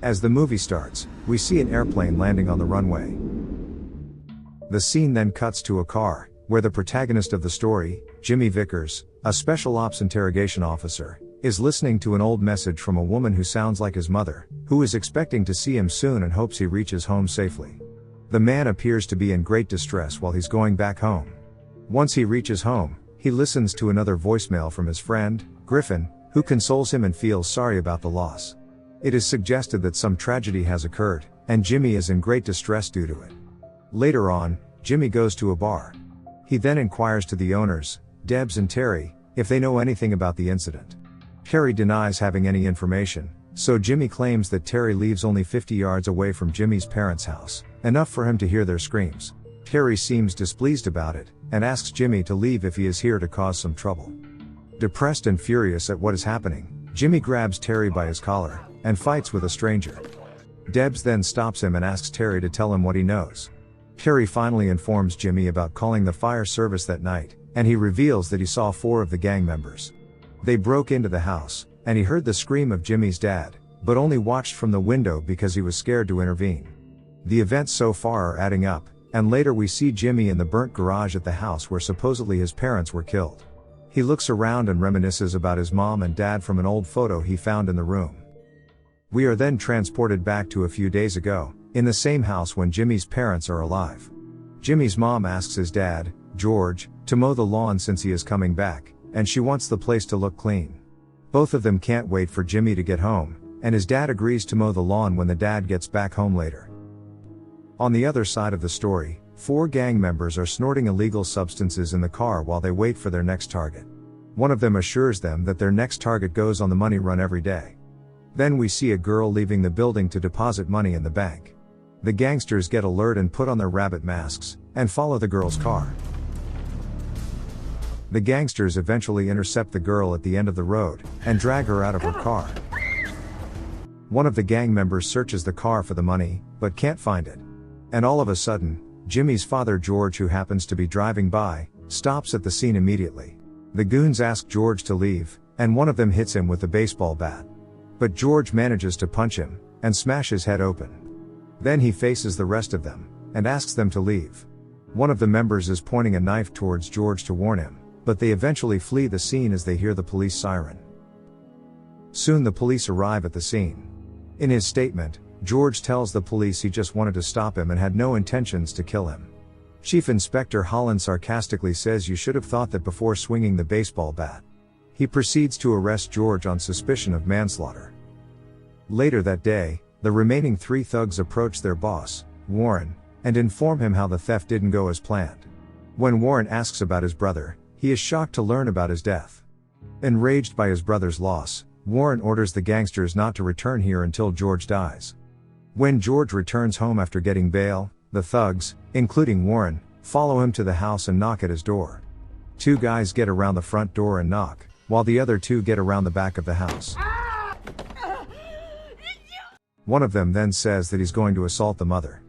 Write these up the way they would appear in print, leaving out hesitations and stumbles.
As the movie starts, we see an airplane landing on the runway. The scene then cuts to a car, where the protagonist of the story, Jimmy Vickers, a special ops interrogation officer, is listening to an old message from a woman who sounds like his mother, who is expecting to see him soon and hopes he reaches home safely. The man appears to be in great distress while he's going back home. Once he reaches home, he listens to another voicemail from his friend, Griffin, who consoles him and feels sorry about the loss. It is suggested that some tragedy has occurred, and Jimmy is in great distress due to it. Later on, Jimmy goes to a bar. He then inquires to the owners, Debs and Terry, if they know anything about the incident. Terry denies having any information, so Jimmy claims that Terry lives only 50 yards away from Jimmy's parents' house, enough for him to hear their screams. Terry seems displeased about it, and asks Jimmy to leave if he is here to cause some trouble. Depressed and furious at what is happening, Jimmy grabs Terry by his collar, and fights with a stranger. Debs then stops him and asks Terry to tell him what he knows. Terry finally informs Jimmy about calling the fire service that night, and he reveals that he saw 4 of the gang members. They broke into the house, and he heard the scream of Jimmy's dad, but only watched from the window because he was scared to intervene. The events so far are adding up, and later we see Jimmy in the burnt garage at the house where supposedly his parents were killed. He looks around and reminisces about his mom and dad from an old photo he found in the room. We are then transported back to a few days ago, in the same house when Jimmy's parents are alive. Jimmy's mom asks his dad, George, to mow the lawn since he is coming back, and she wants the place to look clean. Both of them can't wait for Jimmy to get home, and his dad agrees to mow the lawn when the dad gets back home later. On the other side of the story, 4 gang members are snorting illegal substances in the car while they wait for their next target. One of them assures them that their next target goes on the money run every day. Then we see a girl leaving the building to deposit money in the bank. The gangsters get alert and put on their rabbit masks, and follow the girl's car. The gangsters eventually intercept the girl at the end of the road, and drag her out of her car. One of the gang members searches the car for the money, but can't find it. And all of a sudden, Jimmy's father George, who happens to be driving by, stops at the scene immediately. The goons ask George to leave, and one of them hits him with a baseball bat. But George manages to punch him, and smash his head open. Then he faces the rest of them, and asks them to leave. One of the members is pointing a knife towards George to warn him, but they eventually flee the scene as they hear the police siren. Soon the police arrive at the scene. In his statement, George tells the police he just wanted to stop him and had no intentions to kill him. Chief Inspector Holland sarcastically says you should have thought that before swinging the baseball bat. He proceeds to arrest George on suspicion of manslaughter. Later that day, the remaining 3 thugs approach their boss, Warren, and inform him how the theft didn't go as planned. When Warren asks about his brother, he is shocked to learn about his death. Enraged by his brother's loss, Warren orders the gangsters not to return here until George dies. When George returns home after getting bail, the thugs, including Warren, follow him to the house and knock at his door. 2 guys get around the front door and knock, while the other 2 get around the back of the house. One of them then says that he's going to assault the mother.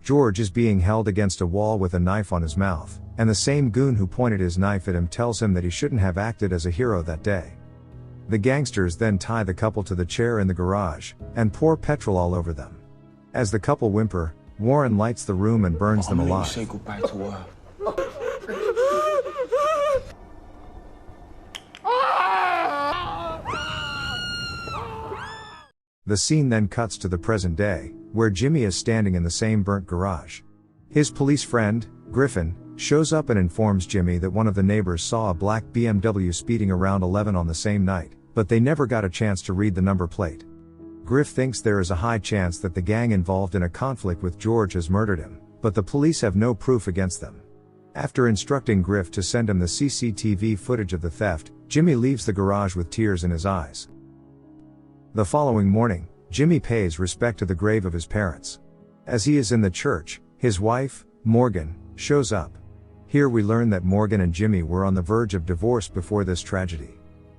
George is being held against a wall with a knife on his mouth, and the same goon who pointed his knife at him tells him that he shouldn't have acted as a hero that day. The gangsters then tie the couple to the chair in the garage, and pour petrol all over them. As the couple whimper, Warren lights the room and burns them alive. Say goodbye to her. The scene then cuts to the present day, where Jimmy is standing in the same burnt garage. His police friend, Griffin, shows up and informs Jimmy that one of the neighbors saw a black BMW speeding around 11 on the same night, but they never got a chance to read the number plate. Griff thinks there is a high chance that the gang involved in a conflict with George has murdered him, but the police have no proof against them. After instructing Griff to send him the CCTV footage of the theft, Jimmy leaves the garage with tears in his eyes. The following morning, Jimmy pays respect to the grave of his parents. As he is in the church, his wife, Morgan, shows up. Here we learn that Morgan and Jimmy were on the verge of divorce before this tragedy.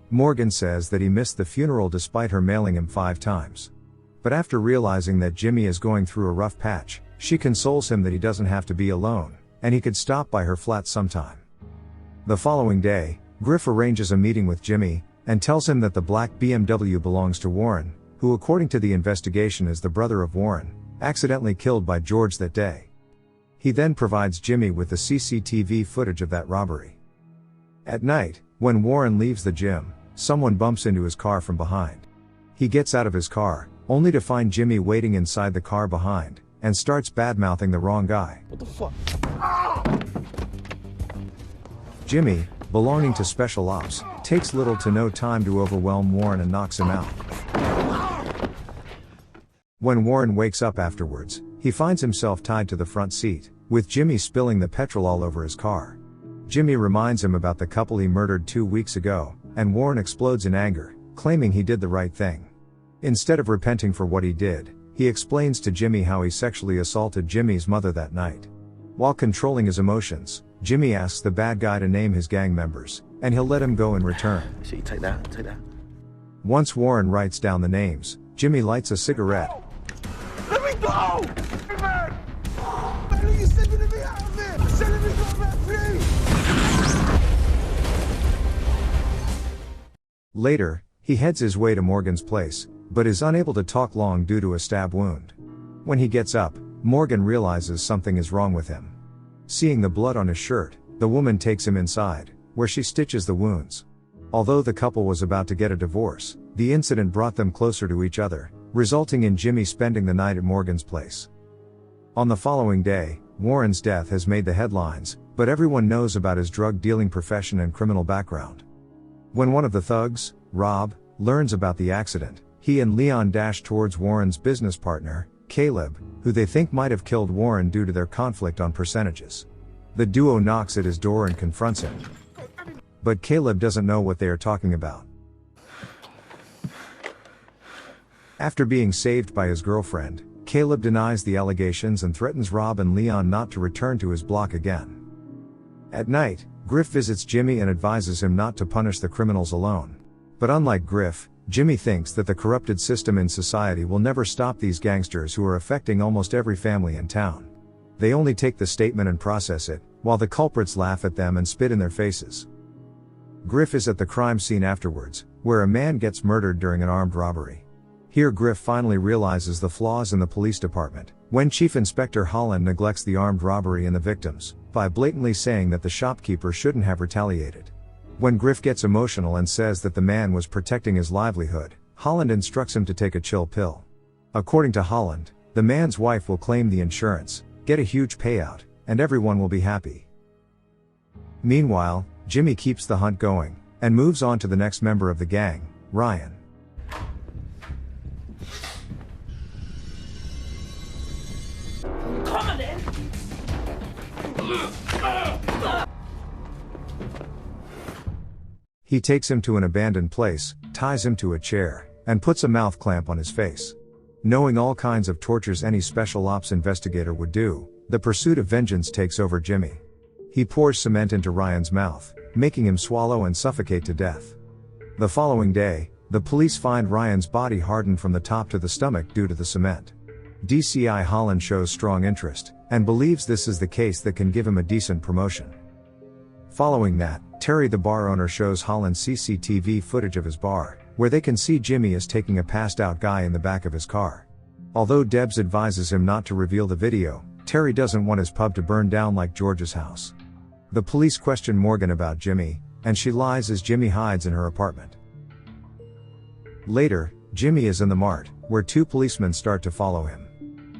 Morgan says that he missed the funeral despite her mailing him 5 times. But after realizing that Jimmy is going through a rough patch, she consoles him that he doesn't have to be alone, and he could stop by her flat sometime. The following day, Griff arranges a meeting with Jimmy, and tells him that the black BMW belongs to Warren, who who according to the investigation is the brother of Warren, accidentally killed by George that day. He then provides Jimmy with the CCTV footage of that robbery. At night, when Warren leaves the gym, someone bumps into his car from behind. He gets out of his car, only to find Jimmy waiting inside the car behind, and starts bad-mouthing the wrong guy. What the fuck? Jimmy, belonging to Special Ops, takes little to no time to overwhelm Warren and knocks him out. When Warren wakes up afterwards, he finds himself tied to the front seat, with Jimmy spilling the petrol all over his car. Jimmy reminds him about the couple he murdered 2 weeks ago, and Warren explodes in anger, claiming he did the right thing. Instead of repenting for what he did, he explains to Jimmy how he sexually assaulted Jimmy's mother that night. While controlling his emotions, Jimmy asks the bad guy to name his gang members, and he'll let him go in return. See, take that, take that. Once Warren writes down the names, Jimmy lights a cigarette. Let me go! Hey, man! Man, are you sending me out of here? Sending me go back, please! Later, he heads his way to Morgan's place, but is unable to talk long due to a stab wound. When he gets up, Morgan realizes something is wrong with him. Seeing the blood on his shirt, the woman takes him inside, where she stitches the wounds. Although the couple was about to get a divorce, the incident brought them closer to each other, resulting in Jimmy spending the night at Morgan's place. On the following day, Warren's death has made the headlines, but everyone knows about his drug-dealing profession and criminal background. When one of the thugs, Rob, learns about the accident, he and Leon dash towards Warren's business partner, Caleb, who they think might have killed Warren due to their conflict on percentages. The duo knocks at his door and confronts him. But Caleb doesn't know what they are talking about. After being saved by his girlfriend, Caleb denies the allegations and threatens Rob and Leon not to return to his block again. At night, Griff visits Jimmy and advises him not to punish the criminals alone. But unlike Griff, Jimmy thinks that the corrupted system in society will never stop these gangsters who are affecting almost every family in town. They only take the statement and process it, while the culprits laugh at them and spit in their faces. Griff is at the crime scene afterwards, where a man gets murdered during an armed robbery. Here Griff finally realizes the flaws in the police department, when Chief Inspector Holland neglects the armed robbery and the victims, by blatantly saying that the shopkeeper shouldn't have retaliated. When Griff gets emotional and says that the man was protecting his livelihood, Holland instructs him to take a chill pill. According to Holland, the man's wife will claim the insurance, get a huge payout, and everyone will be happy. Meanwhile, Jimmy keeps the hunt going, and moves on to the next member of the gang, Ryan. Come on, then! He takes him to an abandoned place, ties him to a chair, and puts a mouth clamp on his face. Knowing all kinds of tortures any special ops investigator would do, the pursuit of vengeance takes over Jimmy. He pours cement into Ryan's mouth, making him swallow and suffocate to death. The following day, the police find Ryan's body hardened from the top to the stomach due to the cement. DCI Holland shows strong interest, and believes this is the case that can give him a decent promotion. Following that, Terry the bar owner shows Holland CCTV footage of his bar, where they can see Jimmy is taking a passed out guy in the back of his car. Although Debs advises him not to reveal the video, Terry doesn't want his pub to burn down like George's house. The police question Morgan about Jimmy, and she lies as Jimmy hides in her apartment. Later, Jimmy is in the mart, where two policemen start to follow him.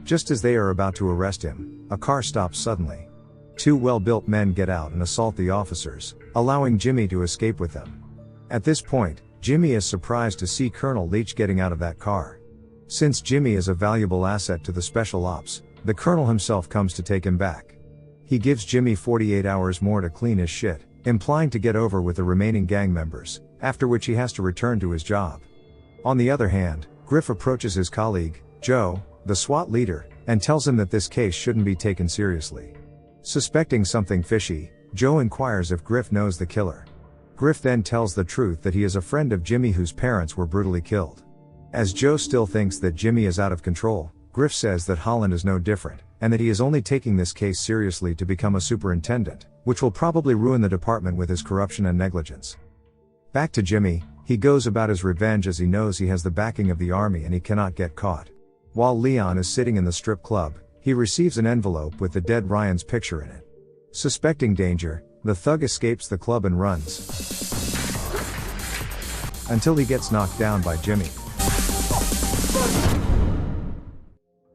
Just as they are about to arrest him, a car stops suddenly. Two well-built men get out and assault the officers, allowing Jimmy to escape with them. At this point, Jimmy is surprised to see Colonel Leach getting out of that car. Since Jimmy is a valuable asset to the special ops, the colonel himself comes to take him back. He gives Jimmy 48 hours more to clean his shit, implying to get over with the remaining gang members, after which he has to return to his job. On the other hand, Griff approaches his colleague, Joe, the SWAT leader, and tells him that this case shouldn't be taken seriously. Suspecting something fishy, Joe inquires if Griff knows the killer. Griff then tells the truth that he is a friend of Jimmy whose parents were brutally killed. As Joe still thinks that Jimmy is out of control, Griff says that Holland is no different, and that he is only taking this case seriously to become a superintendent, which will probably ruin the department with his corruption and negligence. Back to Jimmy, He goes about his revenge as he knows he has the backing of the army and he cannot get caught. While Leon is sitting in the strip club, he receives an envelope with the dead Ryan's picture in it. Suspecting danger, the thug escapes the club and runs until he gets knocked down by Jimmy.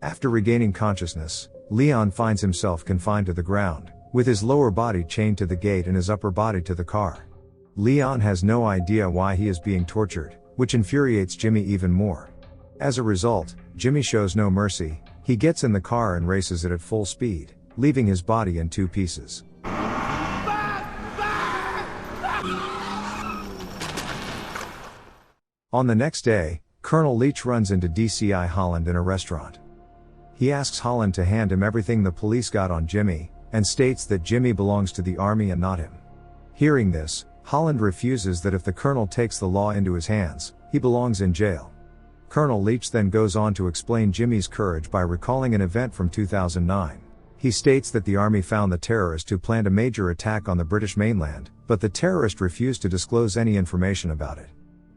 After regaining consciousness, Leon finds himself confined to the ground, with his lower body chained to the gate and his upper body to the car. Leon has no idea why he is being tortured, which infuriates Jimmy even more. As a result, Jimmy shows no mercy. He gets in the car and races it at full speed, leaving his body in 2 pieces. On the next day, Colonel Leach runs into DCI Holland in a restaurant. He asks Holland to hand him everything the police got on Jimmy, and states that Jimmy belongs to the army and not him. Hearing this, Holland refuses that if the colonel takes the law into his hands, he belongs in jail. Colonel Leach then goes on to explain Jimmy's courage by recalling an event from 2009. He states that the army found the terrorist who planned a major attack on the British mainland, but the terrorist refused to disclose any information about it.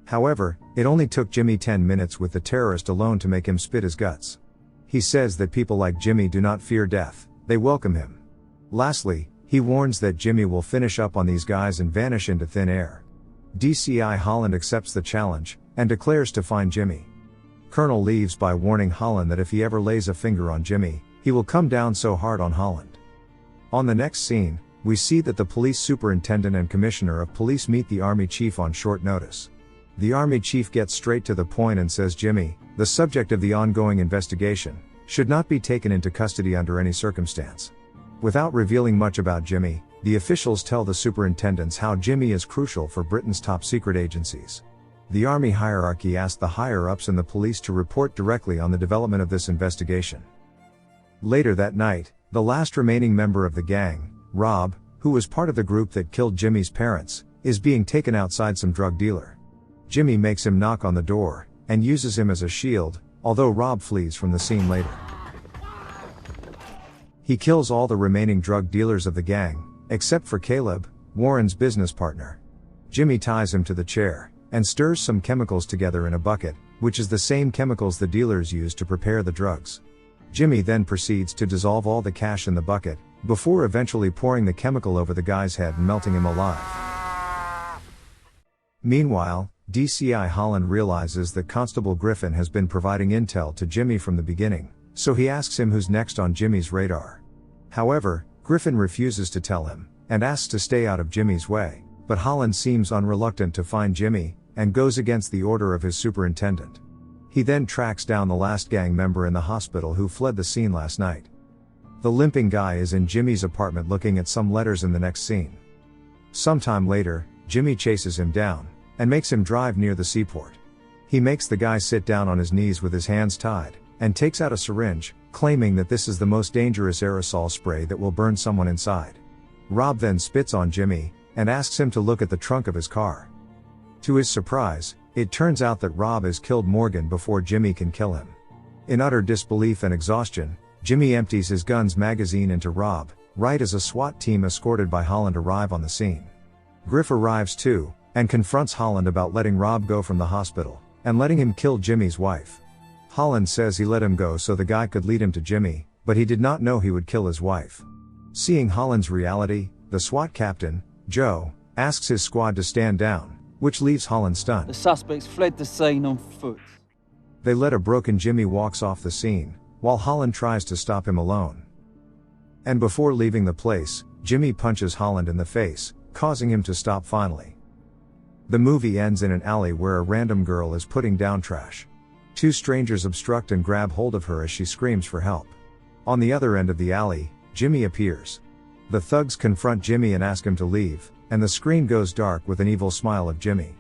However, it only took Jimmy 10 minutes with the terrorist alone to make him spit his guts. He says that people like Jimmy do not fear death, they welcome him. Lastly, he warns that Jimmy will finish up on these guys and vanish into thin air. DCI Holland accepts the challenge, and declares to find Jimmy. Colonel leaves by warning Holland that if he ever lays a finger on Jimmy, he will come down so hard on Holland. On the next scene, we see that the police superintendent and commissioner of police meet the army chief on short notice. The army chief gets straight to the point and says Jimmy, the subject of the ongoing investigation, should not be taken into custody under any circumstance. Without revealing much about Jimmy, the officials tell the superintendents how Jimmy is crucial for Britain's top secret agencies. The army hierarchy asked the higher-ups in the police to report directly on the development of this investigation. Later that night, the last remaining member of the gang, Rob, who was part of the group that killed Jimmy's parents, is being taken outside some drug dealer. Jimmy makes him knock on the door, and uses him as a shield, although Rob flees from the scene later. He kills all the remaining drug dealers of the gang, except for Caleb, Warren's business partner. Jimmy ties him to the chair, and stirs some chemicals together in a bucket, which is the same chemicals the dealers use to prepare the drugs. Jimmy then proceeds to dissolve all the cash in the bucket, before eventually pouring the chemical over the guy's head and melting him alive. Meanwhile, DCI Holland realizes that Constable Griffin has been providing intel to Jimmy from the beginning, so he asks him who's next on Jimmy's radar. However, Griffin refuses to tell him, and asks to stay out of Jimmy's way, but Holland seems unreluctant to find Jimmy, and goes against the order of his superintendent. He then tracks down the last gang member in the hospital who fled the scene last night. The limping guy is in Jimmy's apartment looking at some letters in the next scene. Sometime later, Jimmy chases him down, and makes him drive near the seaport. He makes the guy sit down on his knees with his hands tied, and takes out a syringe, claiming that this is the most dangerous aerosol spray that will burn someone inside. Rob then spits on Jimmy, and asks him to look at the trunk of his car. To his surprise, it turns out that Rob has killed Morgan before Jimmy can kill him. In utter disbelief and exhaustion, Jimmy empties his gun's magazine into Rob, right as a SWAT team escorted by Holland arrive on the scene. Griff arrives too, and confronts Holland about letting Rob go from the hospital, and letting him kill Jimmy's wife. Holland says he let him go so the guy could lead him to Jimmy, but he did not know he would kill his wife. Seeing Holland's reality, the SWAT captain, Joe, asks his squad to stand down, which leaves Holland stunned. The suspects fled the scene on foot. They let a broken Jimmy walks off the scene, while Holland tries to stop him alone. And before leaving the place, Jimmy punches Holland in the face, causing him to stop finally. The movie ends in an alley where a random girl is putting down trash. 2 strangers obstruct and grab hold of her as she screams for help. On the other end of the alley, Jimmy appears. The thugs confront Jimmy and ask him to leave, and the screen goes dark with an evil smile of Jimmy.